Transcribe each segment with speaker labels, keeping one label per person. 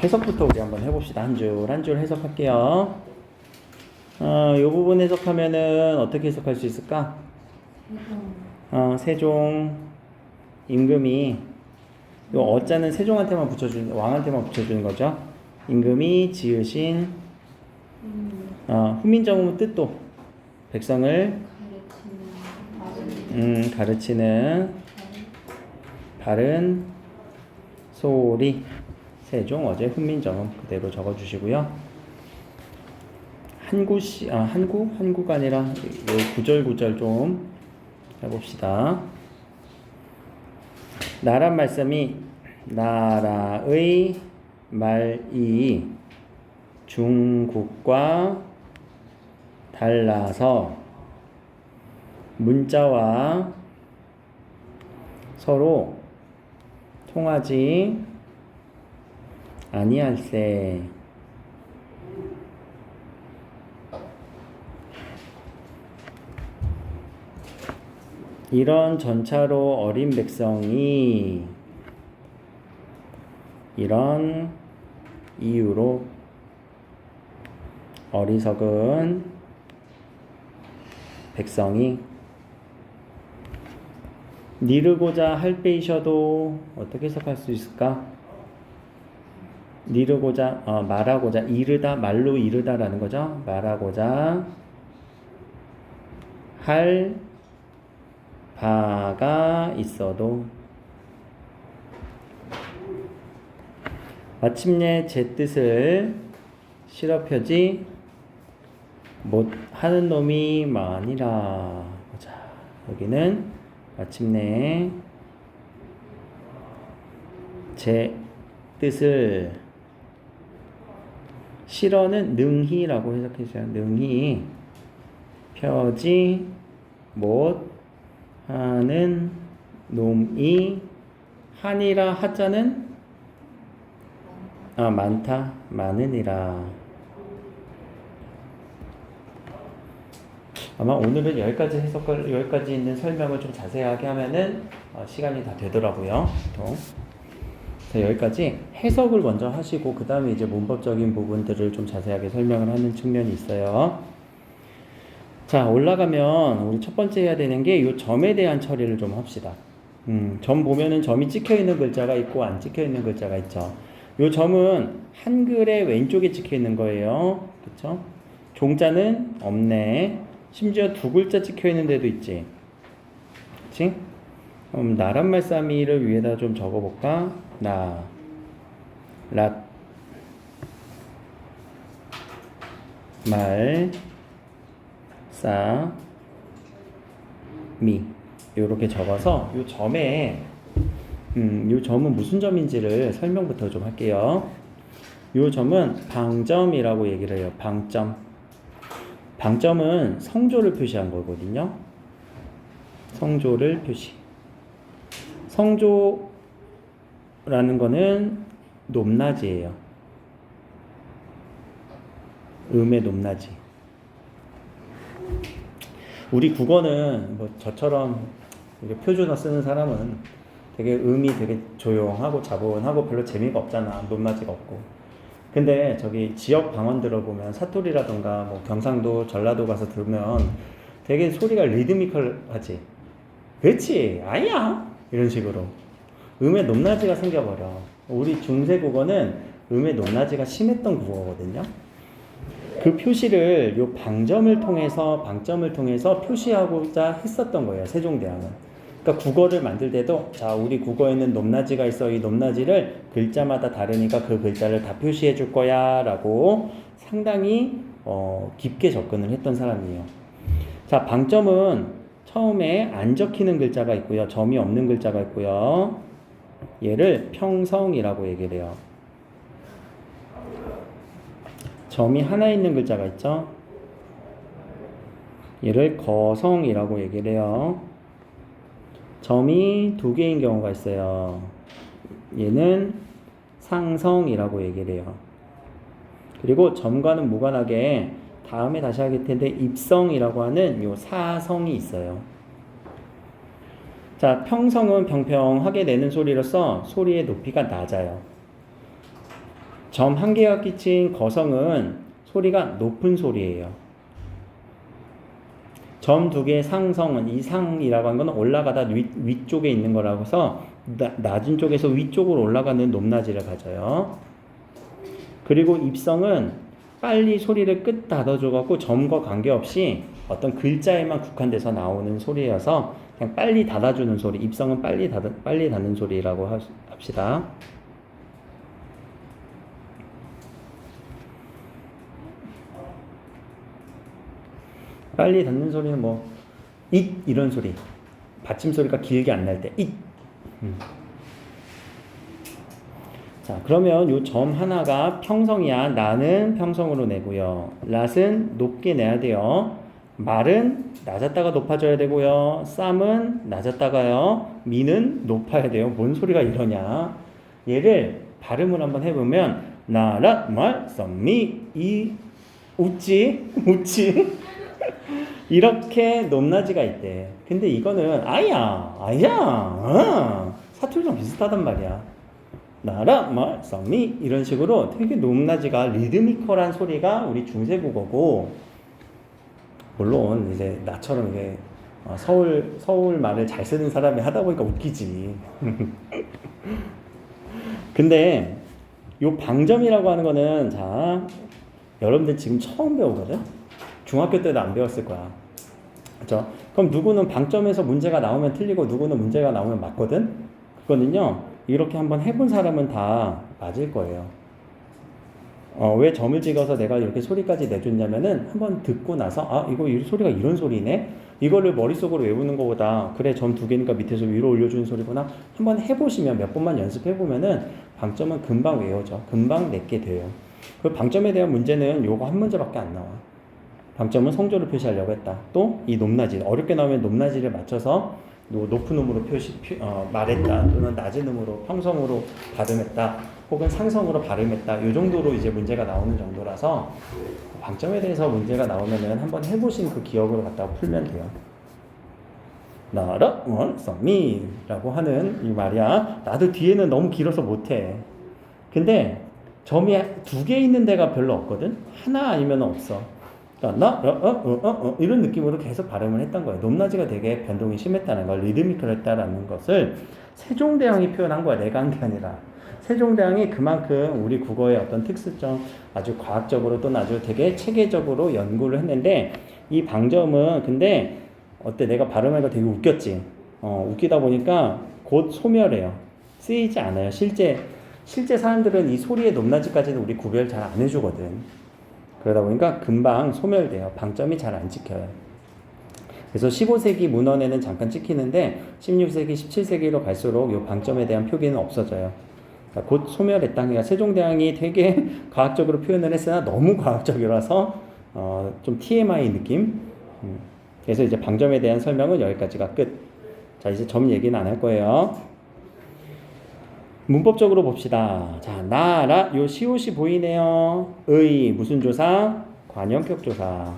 Speaker 1: 해석부터 우리 한번 해봅시다. 한 줄 해석할게요. 이 부분 해석하면은 어떻게 해석할 수 있을까? 세종 임금이 요 어자는 세종한테만 붙여주는, 왕한테만 붙여주는 거죠. 임금이 지으신 후민정음은 뜻도 백성을 가르치는 바른 소리. 세종 어제 훈민정음 그대로 적어주시고요. 한구가 아니라 요 구절 좀 해봅시다. 나란 말씀이 나라의 말이 중국과 달라서 문자와 서로 통하지 아니할세. 이런 전차로 어린 백성이 이런 이유로 어리석은 백성이 니르고자 할 빼이셔도 어떻게 해석할 수 있을까? 니르고자 말하고자 이르다 말로 이르다라는 거죠. 말하고자 할 바가 있어도 마침내 제 뜻을 실업하지 못하는 놈이 많으니라. 자, 여기는 마침내 제 뜻을 실어는 능히라고 해석해주세요. 능히 펴지 못하는 놈이 하니라. 하자는 많다 많으니라. 아마 오늘은 여기까지 있는 설명을 좀 자세하게 하면은 시간이 다 되더라고요. 보통. 자, 여기까지 해석을 먼저 하시고 그 다음에 이제 문법적인 부분들을 좀 자세하게 설명을 하는 측면이 있어요. 자, 올라가면 우리 첫 번째 해야 되는 게 이 점에 대한 처리를 좀 합시다. 점 보면은 점이 찍혀 있는 글자가 있고 안 찍혀 있는 글자가 있죠. 이 점은 한글의 왼쪽에 찍혀 있는 거예요. 그쵸? 종자는 없네. 심지어 두 글자 찍혀 있는 데도 있지. 그치? 그럼 나란 말싸미를 위에다 좀 적어볼까? 나, 랏, 말, 싸, 미. 요렇게 적어서 요 점에 요 점은 무슨 점인지를 설명부터 좀 할게요. 요 점은 방점이라고 얘기를 해요. 방점. 방점은 성조를 표시한 거거든요. 성조를 표시. 성조라는 거는 높낮이에요. 음의 높낮이. 우리 국어는 뭐 저처럼 표준어 쓰는 사람은 되게 음이 되게 조용하고 차분하고 별로 재미가 없잖아. 높낮이가 없고. 근데 저기 지역 방언 들어보면 사투리라던가 뭐 경상도, 전라도 가서 들으면 되게 소리가 리드미컬하지. 그렇지, 아니야, 이런 식으로 음의 높낮이가 생겨버려. 우리 중세 국어는 음의 높낮이가 심했던 국어거든요. 그 표시를 요 방점을 통해서 표시하고자 했었던 거예요. 세종대왕은. 그러니까 국어를 만들 때도 자, 우리 국어에는 높낮이가 있어. 이 높낮이를 글자마다 다르니까 그 글자를 다 표시해 줄 거야 라고 상당히 깊게 접근을 했던 사람이에요. 자, 방점은 처음에 안 적히는 글자가 있고요. 점이 없는 글자가 있고요. 얘를 평성이라고 얘기를 해요. 점이 하나 있는 글자가 있죠. 얘를 거성이라고 얘기를 해요. 점이 두 개인 경우가 있어요. 얘는 상성이라고 얘기를 해요. 그리고 점과는 무관하게 다음에 다시 하실 텐데 입성이라고 하는 요 사성이 있어요. 자, 평성은 평평하게 내는 소리로서 소리의 높이가 낮아요. 점 한 개가 끼친 거성은 소리가 높은 소리예요. 점 두 개의 상성은, 이 상이라고 하는 건 올라가다 위쪽에 있는 거라고 해서 낮은 쪽에서 위쪽으로 올라가는 높낮이를 가져요. 그리고 입성은 빨리 소리를 끝 닫아줘갖고 점과 관계없이 어떤 글자에만 국한돼서 나오는 소리여서 그냥 빨리 닫아주는 소리, 입성은 빨리 닫는 소리라고 합시다. 빨리 닫는 소리는 뭐 잇 이런 소리, 받침 소리가 길게 안 날 때 잇. 자, 그러면 요 점 하나가 평성이야. 나는 평성으로 내고요. 랏은 높게 내야 돼요. 말은 낮았다가 높아져야 되고요. 쌈은 낮았다가요. 미는 높아야 돼요. 뭔 소리가 이러냐. 얘를 발음을 한번 해보면 나랏 말 썸미 이 웃지 이렇게 높낮이가 있대. 근데 이거는 아야 사투리랑 비슷하단 말이야. 나라 말 썸미 이런 식으로 되게 높낮이가 리드미컬한 소리가 우리 중세국어고, 물론 이제 나처럼 이게 서울 말을 잘 쓰는 사람이 하다 보니까 웃기지. 근데 요 방점이라고 하는 거는, 자, 여러분들 지금 처음 배우거든. 중학교 때도 안 배웠을 거야. 그렇죠? 그럼 누구는 방점에서 문제가 나오면 틀리고 누구는 문제가 나오면 맞거든. 그거는요, 이렇게 한번 해본 사람은 다 맞을 거예요. 왜 점을 찍어서 내가 이렇게 소리까지 내줬냐면은 한번 듣고 나서 이거 이 소리가 이런 소리네. 이거를 머릿속으로 외우는 것보다 그래 점 두 개니까 밑에서 위로 올려주는 소리구나. 한번 해보시면 몇 번만 연습해보면은 방점은 금방 외워져. 금방 내게 돼요. 그 방점에 대한 문제는 요거 한 문제밖에 안 나와. 방점은 성조를 표시하려고 했다. 또 이 높낮이, 어렵게 나오면 높낮이를 맞춰서 높은 음으로 말했다, 또는 낮은 음으로 평성으로 발음했다, 혹은 상성으로 발음했다. 이 정도로 이제 문제가 나오는 정도라서 방점에 대해서 문제가 나오면은 한번 해보신 그 기억으로 갖다가 풀면 돼요. 나라 원 썸미라고 하는 이 말이야. 나도 뒤에는 너무 길어서 못해. 근데 점이 두 개 있는 데가 별로 없거든. 하나 아니면 없어. 이런 느낌으로 계속 발음을 했던 거예요. 높낮이가 되게 변동이 심했다는 걸, 리드미컬했다라는 것을 세종대왕이 표현한 거야. 내가 한 게 아니라. 세종대왕이 그만큼 우리 국어의 어떤 특수점, 아주 과학적으로 또는 아주 되게 체계적으로 연구를 했는데, 이 방점은 근데 어때? 내가 발음하니까 되게 웃겼지. 웃기다 보니까 곧 소멸해요. 쓰이지 않아요. 실제 사람들은 이 소리의 높낮이까지는 우리 구별 잘 안 해주거든. 그러다 보니까 금방 소멸돼요. 방점이 잘 안 찍혀요. 그래서 15세기 문헌에는 잠깐 찍히는데 16세기, 17세기로 갈수록 이 방점에 대한 표기는 없어져요. 그러니까 곧 소멸했다. 그러니까 세종대왕이 되게 과학적으로 표현을 했으나 너무 과학적이라서 좀 TMI 느낌. 그래서 이제 방점에 대한 설명은 여기까지가 끝. 자, 이제 점 얘기는 안 할 거예요. 문법적으로 봅시다. 자, 나라, 요 시옷이 보이네요. 의, 무슨 조사? 관형격 조사.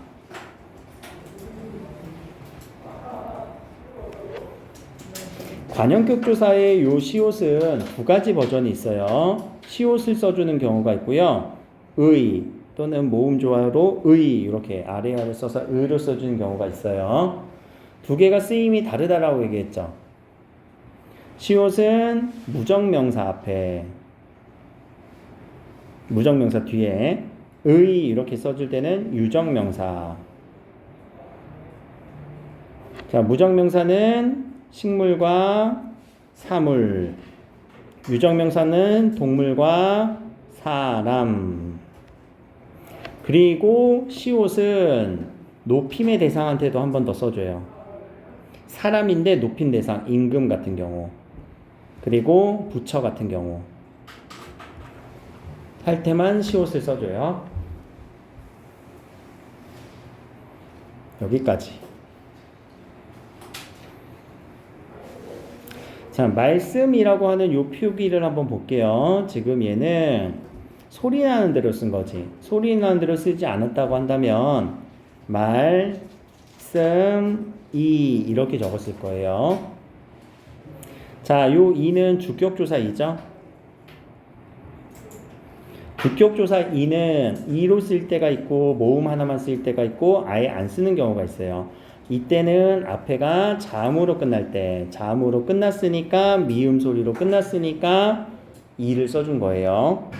Speaker 1: 관형격 조사의 요 시옷은 두 가지 버전이 있어요. 시옷을 써주는 경우가 있고요. 의 또는 모음조화로 의, 이렇게 아래어를 써서 의로 써주는 경우가 있어요. 두 개가 쓰임이 다르다라고 얘기했죠. 시옷은 무정명사 앞에, 무정명사 뒤에 의 이렇게 써줄 때는 유정명사. 자, 무정명사는 식물과 사물, 유정명사는 동물과 사람. 그리고 시옷은 높임의 대상한테도 한 번 더 써줘요. 사람인데 높임 대상, 임금 같은 경우, 그리고 부처 같은 경우 할 때만 시옷을 써줘요. 여기까지. 자, 말씀이라고 하는 요 표기를 한번 볼게요. 지금 얘는 소리 나는 대로 쓴 거지. 소리 나는 대로 쓰지 않았다고 한다면 말씀이 이렇게 적었을 거예요. 자, 요 이는 주격조사 이죠. 주격조사 이는 이로 쓸 때가 있고 모음 하나만 쓸 때가 있고 아예 안 쓰는 경우가 있어요. 이때는 앞에가 자음으로 끝날 때 자음으로 끝났으니까 미음 소리로 끝났으니까 이를 써준 거예요.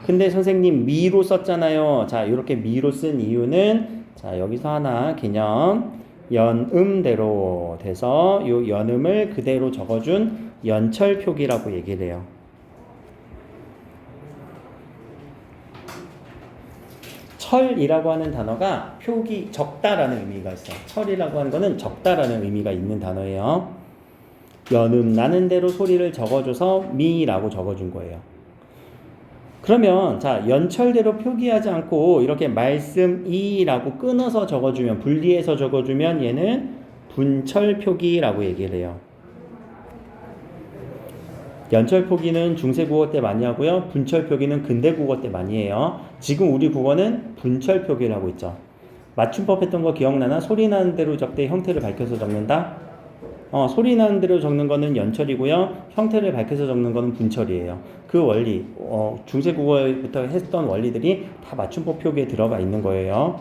Speaker 1: 근데 선생님 미로 썼잖아요. 자, 이렇게 미로 쓴 이유는 자, 여기서 하나 개념 연음대로 돼서 이 연음을 그대로 적어준 연철표기라고 얘기를 해요. 철이라고 하는 단어가 표기 적다라는 의미가 있어요. 철이라고 하는 거는 적다라는 의미가 있는 단어예요. 연음 나는 대로 소리를 적어줘서 미라고 적어준 거예요. 그러면 자 연철대로 표기하지 않고 이렇게 말씀 이라고 끊어서 적어주면 분리해서 적어주면 얘는 분철 표기라고 얘기를 해요. 연철 표기는 중세 국어 때 많이 하고요. 분철 표기는 근대 국어 때 많이 해요. 지금 우리 국어는 분철 표기를 하고 있죠. 맞춤법 했던 거 기억나나? 소리 나는 대로 적되 형태를 밝혀서 적는다. 소리 나는 대로 적는 거는 연철이고요. 형태를 밝혀서 적는 거는 분철이에요. 그 원리, 중세 국어부터 했던 원리들이 다 맞춤법 표기에 들어가 있는 거예요.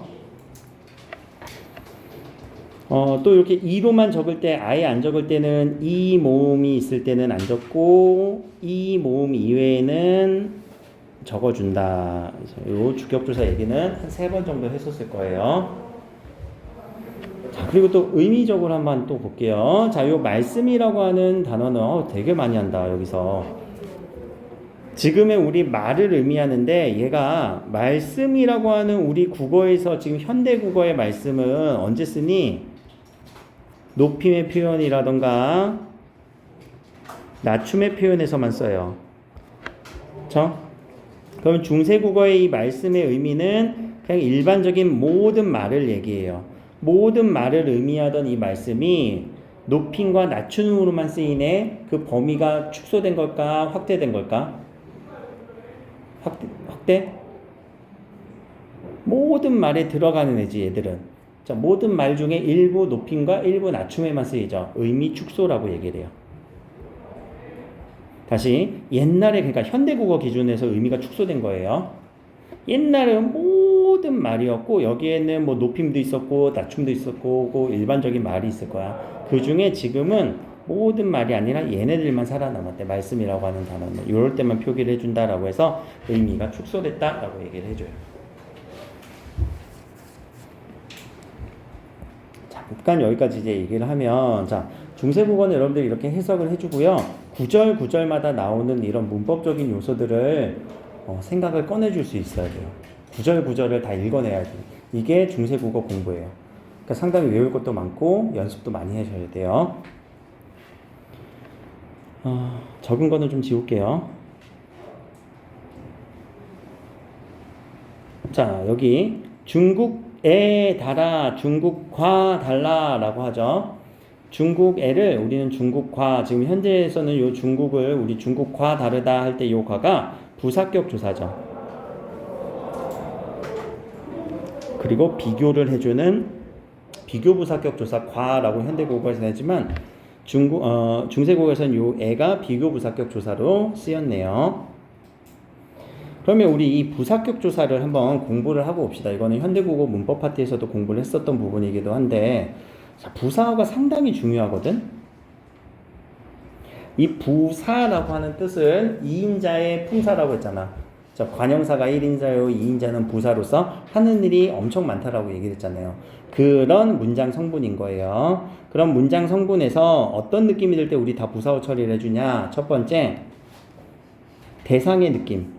Speaker 1: 또 이렇게 이로만 적을 때 아예 안 적을 때는 이 모음이 있을 때는 안 적고 이 모음 이외에는 적어준다. 요 주격조사 얘기는 한 3번 정도 했었을 거예요. 자, 그리고 또 의미적으로 한번 또 볼게요. 자, 요 말씀이라고 하는 단어는 되게 많이 한다, 여기서. 지금의 우리 말을 의미하는데 얘가 말씀이라고 하는 우리 국어에서 지금 현대 국어의 말씀은 언제 쓰니? 높임의 표현이라던가 낮춤의 표현에서만 써요. 그렇죠? 그럼 중세 국어의 이 말씀의 의미는 그냥 일반적인 모든 말을 얘기해요. 모든 말을 의미하던 이 말씀이 높임과 낮춤으로만 쓰이네. 그 범위가 축소된 걸까? 확대된 걸까? 확대? 모든 말에 들어가는 애지 얘들은. 자, 모든 말 중에 일부 높임과 일부 낮춤에만 쓰이죠. 의미 축소라고 얘기를 해요. 다시 옛날에 그러니까 현대국어 기준에서 의미가 축소된 거예요. 옛날은 모든 말이었고 여기에는 뭐 높임도 있었고 낮춤도 있었고 일반적인 말이 있을 거야. 그 중에 지금은 모든 말이 아니라 얘네들만 살아남았대. 말씀이라고 하는 단어는 이럴 때만 표기를 해준다라고 해서 의미가 축소됐다라고 얘기를 해줘요. 잠깐 여기까지 이제 얘기를 하면 자 중세국어는 여러분들이 이렇게 해석을 해주고요. 구절마다 나오는 이런 문법적인 요소들을 생각을 꺼내줄 수 있어야 돼요. 구절을 다 읽어내야 돼요. 이게 중세국어 공부예요. 그러니까 상당히 외울 것도 많고 연습도 많이 하셔야 돼요. 적은 거는 좀 지울게요. 자 여기 중국에 달아 중국과 달라라고 하죠. 중국애를 우리는 중국과 지금 현재에서는 요 중국을 우리 중국과 다르다 할 때 요 과가 부사격 조사죠. 그리고 비교를 해주는 비교 부사격 조사 과라고 현대국어에서 하지만 중세국어에서는 요 애가 비교 부사격 조사로 쓰였네요. 그러면 우리 이 부사격 조사를 한번 공부를 하고 봅시다. 이거는 현대국어 문법 파트에서도 공부를 했었던 부분이기도 한데 자, 부사어가 상당히 중요하거든. 이 부사라고 하는 뜻은 2인자의 품사라고 했잖아. 자, 관형사가 1인자요 2인자는 부사로서 하는 일이 엄청 많다라고 얘기를 했잖아요. 그런 문장 성분인 거예요. 그런 문장 성분에서 어떤 느낌이 들 때 우리 다 부사어 처리를 해주냐. 첫 번째 대상의 느낌.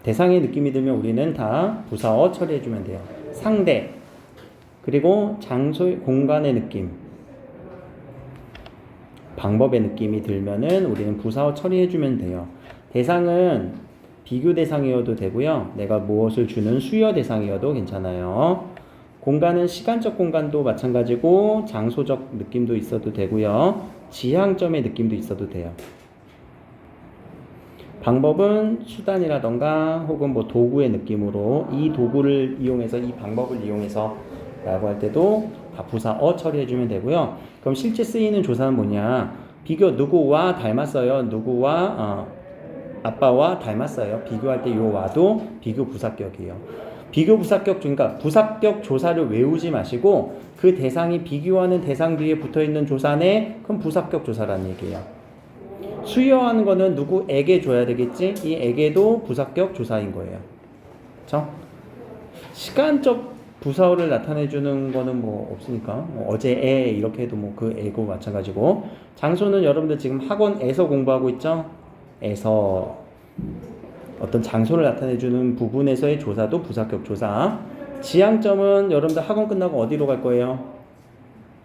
Speaker 1: 대상의 느낌이 들면 우리는 다 부사어 처리해주면 돼요. 상대, 그리고 장소, 공간의 느낌, 방법의 느낌이 들면은 우리는 부사어 처리해주면 돼요. 대상은 비교 대상이어도 되고요. 내가 무엇을 주는 수여 대상이어도 괜찮아요. 공간은 시간적 공간도 마찬가지고 장소적 느낌도 있어도 되고요. 지향점의 느낌도 있어도 돼요. 방법은 수단이라던가 혹은 뭐 도구의 느낌으로 이 도구를 이용해서 이 방법을 이용해서 라고 할 때도 다 부사어 처리해주면 되고요. 그럼 실제 쓰이는 조사는 뭐냐? 비교 누구와 닮았어요? 누구와 아빠와 닮았어요. 비교할 때 요 와도 비교 부사격이에요. 비교 부사격 그러니까 부사격 조사를 외우지 마시고 그 대상이 비교하는 대상 뒤에 붙어있는 조사네 그럼 부사격 조사라는 얘기예요. 수여하는 거는 누구에게 줘야 되겠지? 이 에게도 부사격 조사인 거예요. 그렇죠? 시간적 부사어를 나타내주는 거는 뭐 없으니까 뭐 어제에 이렇게 해도 뭐 그 에고 마찬가지고 장소는 여러분들 지금 학원에서 공부하고 있죠? 에서 어떤 장소를 나타내주는 부분에서의 조사도 부사격 조사. 지향점은 여러분들 학원 끝나고 어디로 갈 거예요?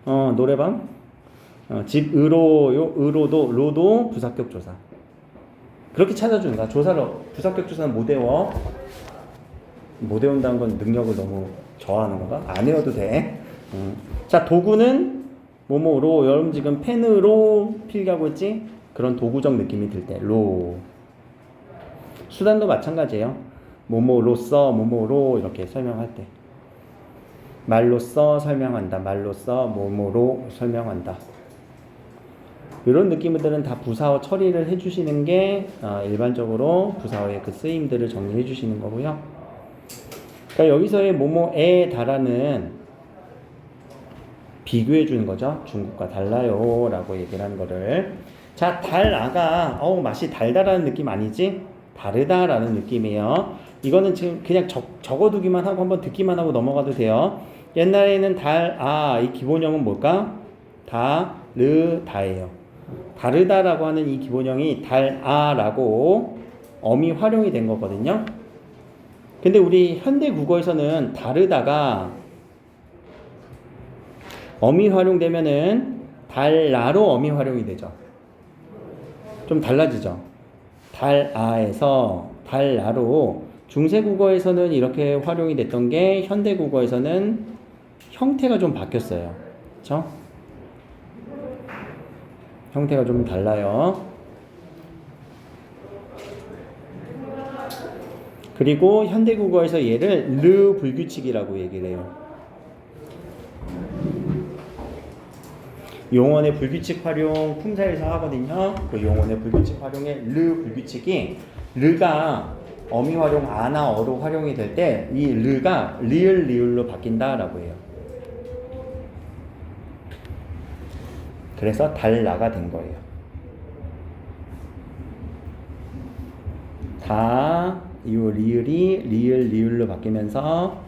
Speaker 1: 노래방? 집으로요. 으로도 로도 부사격 조사. 그렇게 찾아주는 거야. 조사를 부사격 조사는 못 외워. 못 외운다는 건 능력을 너무 저하는 건가? 안 외워도 돼. 자, 도구는 뭐뭐로 여러분 지금 펜으로 필기하고 있지? 그런 도구적 느낌이 들 때 로. 수단도 마찬가지예요. 뭐뭐로써 뭐뭐로 이렇게 설명할 때 말로써 설명한다. 말로써 뭐뭐로 설명한다. 이런 느낌들은 다 부사어 처리를 해주시는 게 일반적으로 부사어의 그 쓰임들을 정리해 주시는 거고요. 그러니까 여기서의 뭐뭐에 달하는 비교해 주는 거죠. 중국과 달라요 라고 얘기를 하는 거를. 자, 달아가 맛이 달달하는 느낌 아니지? 다르다라는 느낌이에요. 이거는 지금 그냥 적어두기만 하고 한번 듣기만 하고 넘어가도 돼요. 옛날에는 이 기본형은 뭘까? 다르다예요. 다르다라고 하는 이 기본형이 달아라고 어미 활용이 된 거거든요. 근데 우리 현대 국어에서는 다르다가 어미 활용되면은 달라로 어미 활용이 되죠. 좀 달라지죠. 달아에서 달라로 중세국어에서는 이렇게 활용이 됐던 게 현대국어에서는 형태가 좀 바뀌었어요. 그렇죠? 형태가 좀 달라요. 그리고 현대국어에서 얘를 르 불규칙이라고 얘기를 해요. 용언의 불규칙 활용 품사에서 하거든요. 그 용언의 불규칙 활용의 르 불규칙이 르가 어미 활용 아나 어로 활용이 될 때 이 르가 리을 리을로 바뀐다라고 해요. 그래서 달라가 된 거예요. 다 이 리을이 리을 리을로 바뀌면서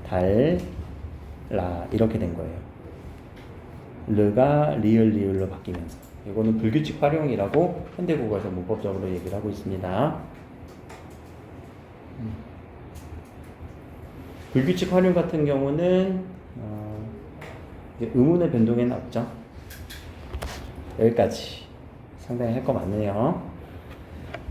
Speaker 1: 달라 이렇게 된 거예요. 르가 리을 리을로 바뀌면서. 이거는 불규칙 활용이라고 현대국어에서 문법적으로 얘기를 하고 있습니다. 불규칙 활용 같은 경우는 이제 의문의 변동에는 없죠. 여기까지. 상당히 할 거 많네요.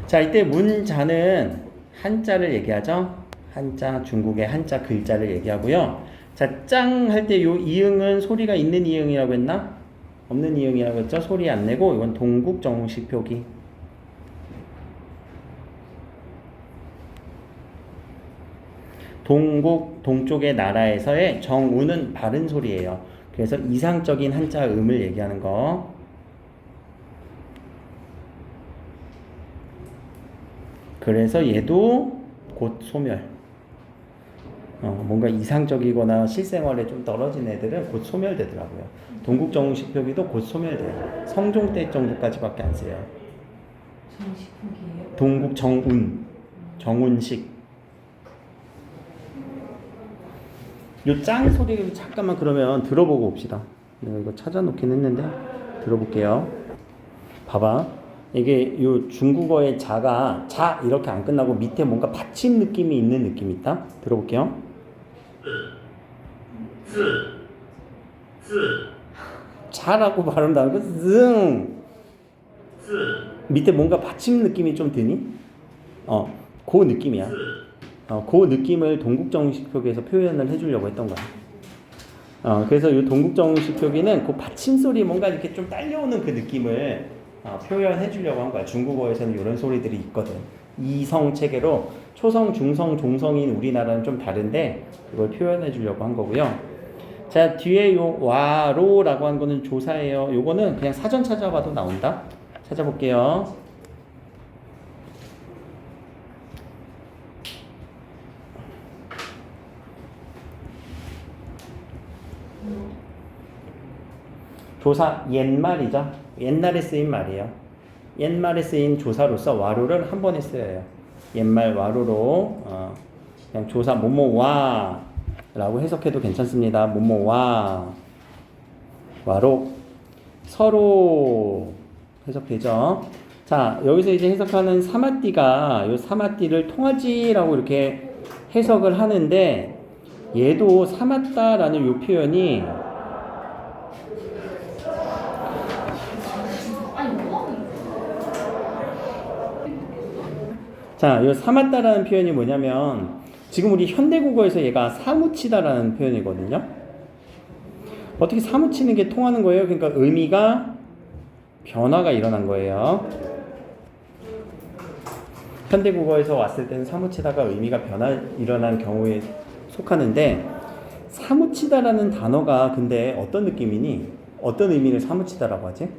Speaker 1: 자, 이때 문자는 한자를 얘기하죠. 한자, 중국의 한자 글자를 얘기하고요. 자, 짱 할 때 요 이응은 소리가 있는 이응이라고 했나? 없는 이응이라고 했죠. 소리 안 내고 이건 동국 정식 표기. 동국 동쪽의 나라에서의 정우는 바른 소리예요. 그래서 이상적인 한자 음을 얘기하는 거. 그래서 얘도 곧 소멸. 뭔가 이상적이거나 실생활에 좀 떨어진 애들은 곧 소멸되더라고요. 동국정식 표기도 곧 소멸돼요. 성종 때 정도까지밖에 안 써요.
Speaker 2: 정식 표기예요?
Speaker 1: 동국 정운, 정운식. 요 짱 소리를 잠깐만 그러면 들어보고 봅시다. 내가 이거 찾아놓긴 했는데 들어볼게요. 봐봐. 이게 요 중국어의 자가 자 이렇게 안 끝나고 밑에 뭔가 받침 느낌이 있는 느낌이 있다. 들어볼게요. 자라고 발음도 즈응. 밑에 뭔가 받침 느낌이 좀 드니? 그 느낌이야. 그 느낌을 동국정식 표기에서 표현을 해주려고 했던 거야. 그래서 이 동국정식 표기는 그 받침 소리 뭔가 이렇게 좀 딸려오는 그 느낌을 표현해 주려고 한 거야. 중국어에서는 이런 소리들이 있거든. 이성 체계로 초성, 중성, 종성인 우리나라는 좀 다른데 그걸 표현해 주려고 한 거고요. 자, 뒤에 요 와로라고 하는 거는 조사예요. 요거는 그냥 사전 찾아봐도 나온다. 찾아볼게요. 조사 옛말이죠. 옛날에 쓰인 말이에요. 옛말에 쓰인 조사로서 와로를 한 번에 쓰여요. 옛말 와로로 그냥 조사 뭐뭐와 라고 해석해도 괜찮습니다. 뭐뭐와 와로 서로 해석되죠. 자, 여기서 이제 해석하는 사마띠가 요 사마띠를 통하지라고 이렇게 해석을 하는데 얘도 사맞다라는 요 표현이 자, 요 사맞다라는 표현이 뭐냐면 지금 우리 현대국어에서 얘가 사무치다라는 표현이거든요. 어떻게 사무치는 게 통하는 거예요? 그러니까 의미가 변화가 일어난 거예요. 현대국어에서 왔을 때는 사무치다가 의미가 변화 일어난 경우에 속하는데 사무치다라는 단어가 근데 어떤 느낌이니? 어떤 의미를 사무치다라고 하지?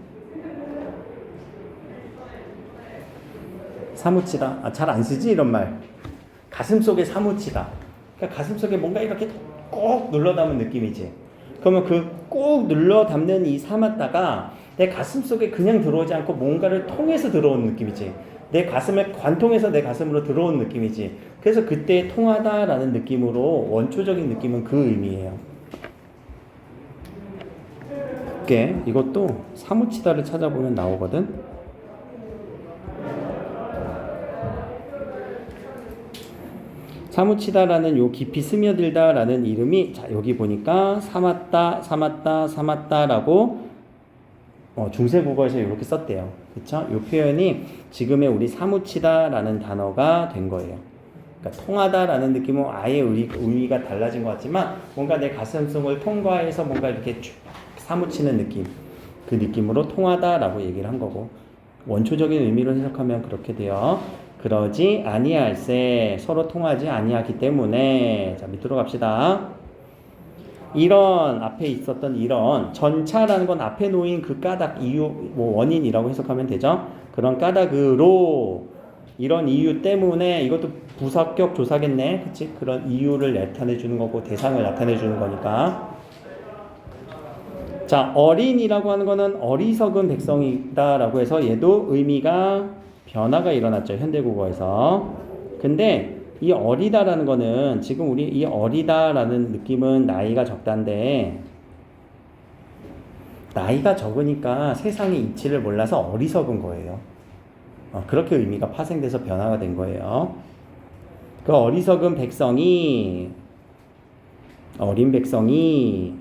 Speaker 1: 사무치다. 잘 안 쓰지 이런 말. 가슴속에 사무치다. 그러니까 가슴속에 뭔가 이렇게 꼭 눌러 담은 느낌이지. 그러면 그 꼭 눌러 담는 이 사맞다가 내 가슴속에 그냥 들어오지 않고 뭔가를 통해서 들어오는 느낌이지. 내 가슴에 관통해서 내 가슴으로 들어오는 느낌이지. 그래서 그때 통하다라는 느낌으로 원초적인 느낌은 그 의미예요. 이것도 사무치다를 찾아보면 나오거든. 사무치다라는 요 깊이 스며들다라는 이름이 자 여기 보니까 사맞다라고 중세국어에서 이렇게 썼대요. 그쵸? 요 표현이 지금의 우리 사무치다라는 단어가 된 거예요. 그러니까 통하다라는 느낌은 아예 의미가 달라진 것 같지만 뭔가 내 가슴속을 통과해서 뭔가 이렇게 사무치는 느낌, 그 느낌으로 통하다라고 얘기를 한 거고 원초적인 의미로 해석하면 그렇게 돼요. 그러지 아니할세 서로 통하지 아니하기 때문에 자 밑으로 갑시다. 이런 앞에 있었던 이런 전차라는 건 앞에 놓인 그 까닭 이유 뭐 원인이라고 해석하면 되죠. 그런 까닭으로 이런 이유 때문에 이것도 부사격 조사겠네. 그치? 그런 이유를 나타내 주는 거고 대상을 나타내 주는 거니까. 자 어린이라고 하는 거는 어리석은 백성이다라고 해서 얘도 의미가 변화가 일어났죠. 현대국어에서. 근데 이 어리다라는 거는 지금 우리 이 어리다라는 느낌은 나이가 적다인데 나이가 적으니까 세상의 이치를 몰라서 어리석은 거예요. 그렇게 의미가 파생돼서 변화가 된 거예요. 그 어리석은 백성이 어린 백성이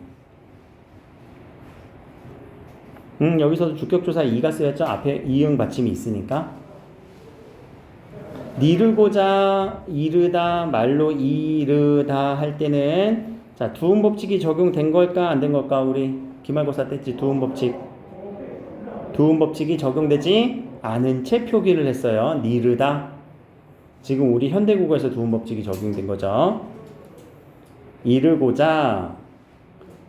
Speaker 1: 여기서도 주격조사 이가 쓰였죠. 앞에 이응 받침이 있으니까 니르고자 이르다 말로 이르다 할 때는 자 두음 법칙이 적용된 걸까 안 된 걸까 우리 기말고사 때지 두음 법칙이 적용되지 않은 채 표기를 했어요. 니르다 지금 우리 현대국어에서 두음 법칙이 적용된 거죠. 이르고자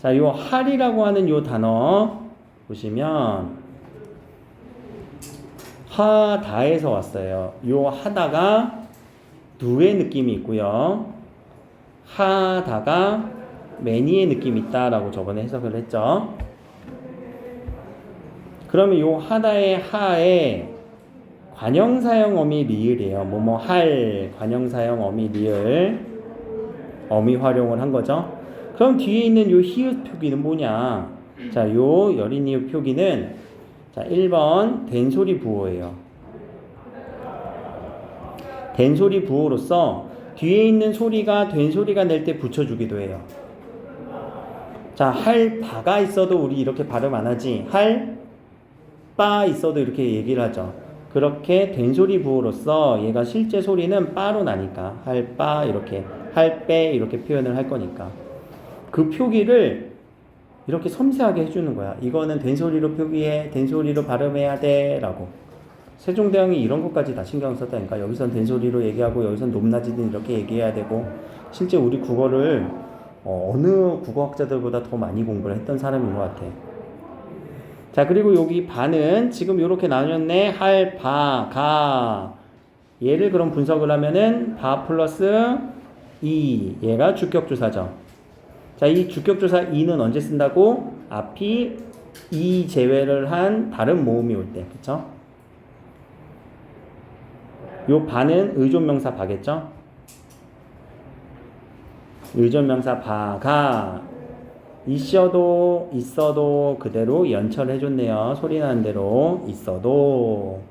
Speaker 1: 자 요 할이라고 하는 요 단어 보시면 하다에서 왔어요. 요 하다가 누의 느낌이 있고요. 하다가 매니의 느낌이 있다라고 저번에 해석을 했죠. 그러면 요 하다의 하에 관형사형 어미 리을이에요. 뭐뭐 할 관형사형 어미 리을 어미 활용을 한 거죠. 그럼 뒤에 있는 요 히읗 표기는 뭐냐? 자, 요 여린이의 표기는 자, 1번 된소리 부호예요. 된소리 부호로서 뒤에 있는 소리가 된소리가 낼 때 붙여주기도 해요. 자, 할 바가 있어도 우리 이렇게 발음 안 하지. 할 바 있어도 이렇게 얘기를 하죠. 그렇게 된소리 부호로서 얘가 실제 소리는 빠로 나니까 할 바 이렇게 할 빼 이렇게 표현을 할 거니까 그 표기를 이렇게 섬세하게 해주는 거야. 이거는 된소리로 표기해, 된소리로 발음해야 돼 라고. 세종대왕이 이런 것까지 다 신경 썼다니까. 여기선 된소리로 얘기하고 여기선 높낮이든 이렇게 얘기해야 되고 실제 우리 국어를 어느 국어학자들보다 더 많이 공부를 했던 사람인 것 같아. 자, 그리고 여기 바는 지금 이렇게 나뉘었네. 할, 바, 가. 얘를 그럼 분석을 하면은 바 플러스 이. 얘가 주격조사죠. 자, 이 주격조사 이는 언제 쓴다고? 앞이 이 제외를 한 다른 모음이 올 때. 그쵸? 요 바는 의존명사 바겠죠? 의존명사 바가 있어도 그대로 연철해줬네요. 소리 나는 대로 있어도.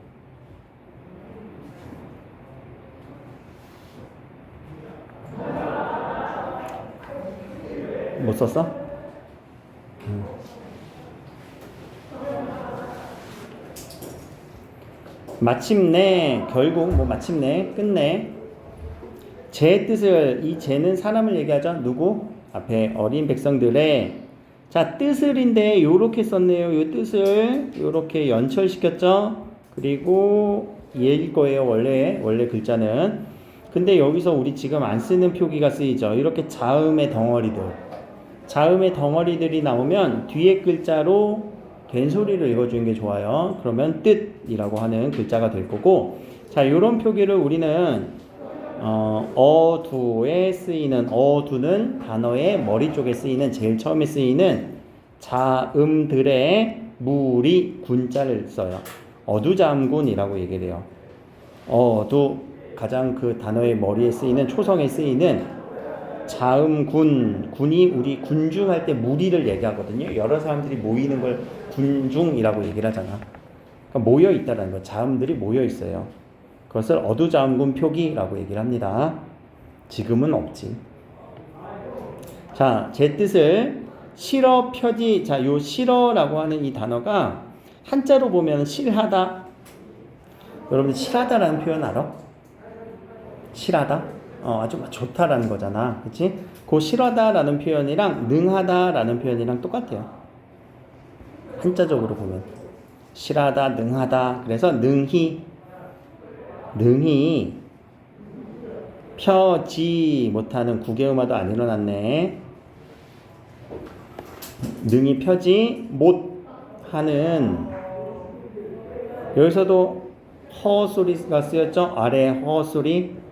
Speaker 1: 못 썼어? 마침내 결국 마침내 끝내 제 뜻을 이 제는 사람을 얘기하죠. 누구? 앞에 어린 백성들의 자 뜻을인데 요렇게 썼네요. 요 뜻을 요렇게 연철시켰죠. 그리고 얘일 거예요. 원래 글자는. 근데 여기서 우리 지금 안 쓰는 표기가 쓰이죠. 이렇게 자음의 덩어리들이 나오면 뒤에 글자로 된 소리를 읽어주는 게 좋아요. 그러면 뜻이라고 하는 글자가 될 거고, 자, 요런 표기를 우리는 어두에 쓰이는, 어두는 단어의 머리 쪽에 쓰이는, 제일 처음에 쓰이는 자음들의 무리 군자를 써요. 어두자음군이라고 얘기를 해요. 어두, 가장 그 단어의 머리에 쓰이는, 초성에 쓰이는 자음군, 군이 우리 군중할 때 무리를 얘기하거든요. 여러 사람들이 모이는 걸 군중이라고 얘기를 하잖아. 그러니까 모여 있다라는 거, 자음들이 모여 있어요. 그것을 어두자음군 표기라고 얘기를 합니다. 지금은 없지. 자, 제 뜻을 실어 펴지. 자, 요 실어라고 하는 이 단어가 한자로 보면 실하다. 여러분 실하다라는 표현 알아? 실하다? 아주 좋다라는 거잖아. 그치? 그 실하다라는 표현이랑 능하다라는 표현이랑 똑같아요. 한자적으로 보면. 실하다, 능하다. 그래서 능히 펴지 못하는 구개음화도 안 일어났네. 능히 펴지 못하는. 여기서도 허 소리가 쓰였죠? 아래 허 소리.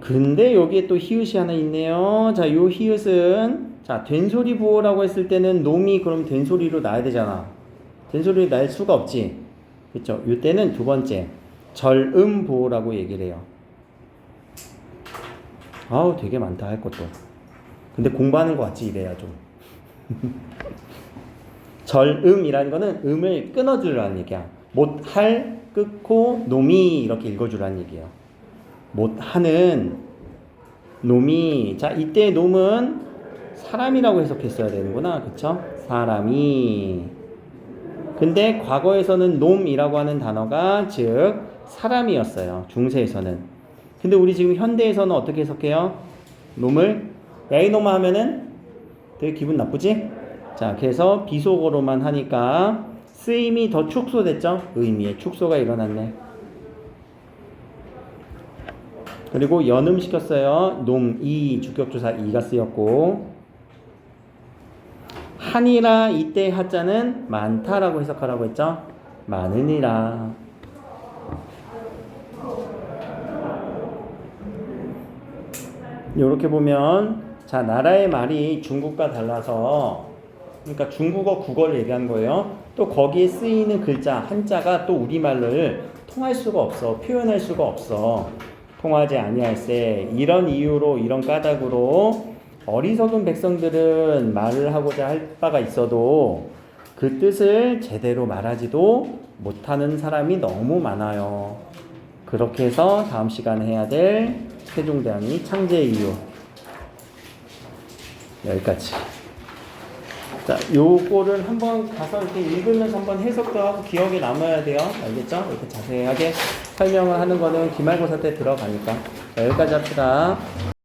Speaker 1: 근데 여기에 또 히읗이 하나 있네요. 자, 요 히읗은 자, 된소리 부호라고 했을 때는 놈이 그럼 된소리로 나야 되잖아. 된소리로 날 수가 없지. 그쵸? 이때는 두 번째 절음 부호라고 얘기를 해요. 아우 되게 많다 할 것도. 근데 공부하는 것 같지 이래야 좀. 절음이라는 거는 음을 끊어주라는 얘기야. 못할 끊고 놈이 이렇게 읽어주라는 얘기예요. 못하는 놈이. 자, 이때 놈은 사람이라고 해석했어야 되는구나. 그쵸? 사람이. 근데 과거에서는 놈이라고 하는 단어가 즉 사람이었어요. 중세에서는. 근데 우리 지금 현대에서는 어떻게 해석해요? 놈을 야 이놈아 하면은 되게 기분 나쁘지? 자, 그래서 비속어로만 하니까 쓰임이 더 축소됐죠? 의미의 축소가 일어났네. 그리고 연음시켰어요. 놈, 이, 주격조사 이가 쓰였고, 한이라 이때 하자는 많다라고 해석하라고 했죠. 많으니라. 이렇게 보면 자, 나라의 말이 중국과 달라서, 그러니까 중국어 국어를 얘기한 거예요. 또 거기에 쓰이는 글자 한자가 또 우리말을 통할 수가 없어. 표현할 수가 없어. 통하지 아니할세. 이런 이유로, 이런 까닭으로 어리석은 백성들은 말을 하고자 할 바가 있어도 그 뜻을 제대로 말하지도 못하는 사람이 너무 많아요. 그렇게 해서 다음 시간에 해야 될 세종대왕이 창제 이유 여기까지. 자, 요거를 한번 가서 이렇게 읽으면서 한번 해석도 하고 기억에 남아야 돼요. 알겠죠? 이렇게 자세하게 설명을 하는 거는 기말고사 때 들어가니까. 자, 여기까지 합시다.